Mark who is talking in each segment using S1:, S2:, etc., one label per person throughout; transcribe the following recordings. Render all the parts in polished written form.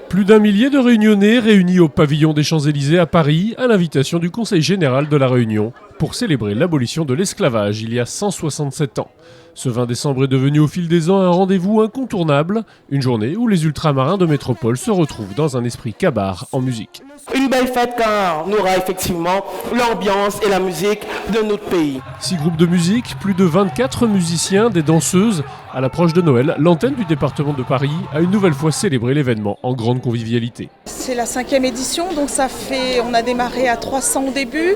S1: Plus d'un millier de Réunionnais réunis au pavillon des Champs-Élysées à Paris à l'invitation du Conseil général de la Réunion pour célébrer l'abolition de l'esclavage il y a 167 ans. Ce 20 décembre est devenu au fil des ans un rendez-vous incontournable, une journée où les ultramarins de métropole se retrouvent dans un esprit kabare en musique.
S2: Une belle fête car on aura effectivement l'ambiance et la musique de notre pays.
S1: 6 groupes de musique, plus de 24 musiciens, des danseuses. À l'approche de Noël, l'antenne du département de Paris a une nouvelle fois célébré l'événement en grande convivialité.
S3: C'est la 5e édition, donc on a démarré à 300 au début.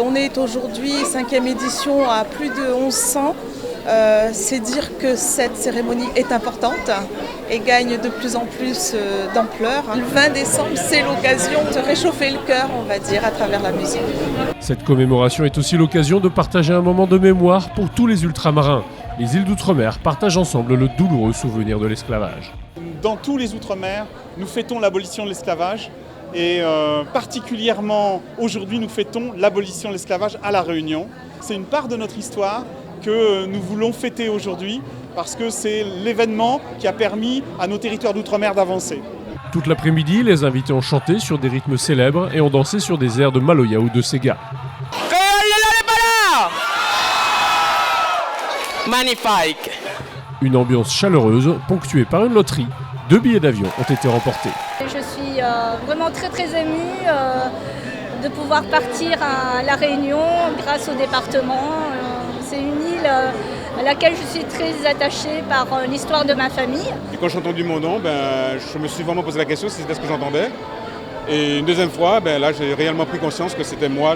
S3: On est aujourd'hui 5e édition à plus de 1100. C'est dire que cette cérémonie est importante et gagne de plus en plus d'ampleur. Le 20 décembre, c'est l'occasion de réchauffer le cœur, on va dire, à travers la musique.
S1: Cette commémoration est aussi l'occasion de partager un moment de mémoire pour tous les ultramarins. Les îles d'outre-mer partagent ensemble le douloureux souvenir de l'esclavage.
S4: Dans tous les outre-mer, nous fêtons l'abolition de l'esclavage et particulièrement aujourd'hui, nous fêtons l'abolition de l'esclavage à La Réunion. C'est une part de notre histoire que nous voulons fêter aujourd'hui parce que c'est l'événement qui a permis à nos territoires d'outre-mer d'avancer.
S1: Toute l'après-midi, les invités ont chanté sur des rythmes célèbres et ont dansé sur des airs de Maloya ou de Sega.
S2: Magnifique!
S1: Une ambiance chaleureuse ponctuée par une loterie. 2 billets d'avion ont été remportés.
S5: Je suis vraiment très émue de pouvoir partir à La Réunion grâce au département. C'est une île à laquelle je suis très attachée par l'histoire de ma famille.
S6: Et quand j'ai entendu mon nom, je me suis vraiment posé la question si c'était ce que j'entendais. Et une deuxième fois, là j'ai réellement pris conscience que c'était moi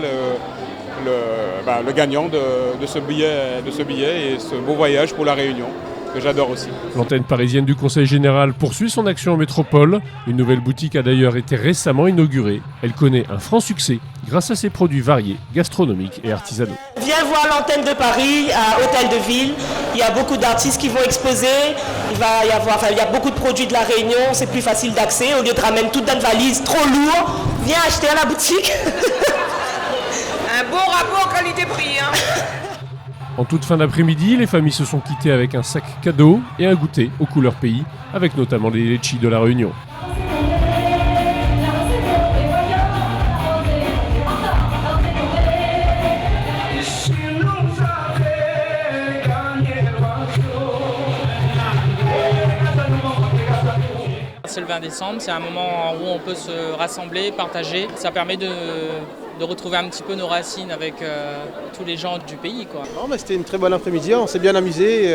S6: le gagnant de ce billet et ce beau voyage pour La Réunion, que j'adore aussi.
S1: L'antenne parisienne du Conseil général poursuit son action en métropole. Une nouvelle boutique a d'ailleurs été récemment inaugurée. Elle connaît un franc succès grâce à ses produits variés, gastronomiques et artisanaux.
S2: Viens voir l'antenne de Paris à Hôtel de Ville. Il y a beaucoup d'artistes qui vont exposer. Il y a beaucoup de produits de La Réunion. C'est plus facile d'accès. Au lieu de ramener toute une valise trop lourde, viens acheter à la boutique.
S7: Un bon rapport qualité-prix.
S1: En toute fin d'après-midi, les familles se sont quittées avec un sac cadeau et un goûter aux couleurs pays, avec notamment les litchis de La Réunion.
S8: C'est le 20 décembre, c'est un moment où on peut se rassembler, partager. Ça permet de retrouver un petit peu nos racines avec tous les gens du pays, quoi.
S9: C'était une très bonne après-midi, on s'est bien amusé.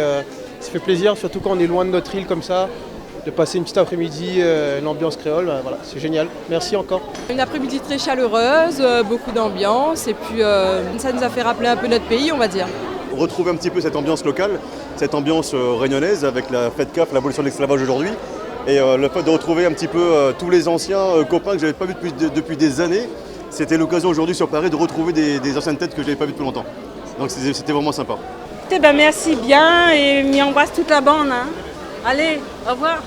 S9: Ça fait plaisir, surtout quand on est loin de notre île comme ça, de passer une petite après-midi, une ambiance créole. Voilà, c'est génial. Merci encore.
S10: Une après-midi très chaleureuse, beaucoup d'ambiance et puis ça nous a fait rappeler un peu notre pays, on va dire.
S11: Retrouver un petit peu cette ambiance locale, cette ambiance réunionnaise avec la fête CAF, l'abolition de l'esclavage aujourd'hui. Et le fait de retrouver un petit peu tous les anciens copains que je n'avais pas vus depuis des années, c'était l'occasion aujourd'hui sur Paris de retrouver des anciennes têtes que je n'avais pas vues depuis longtemps. Donc c'était vraiment sympa.
S10: Merci bien et m'y embrasse toute la bande. Allez, au revoir.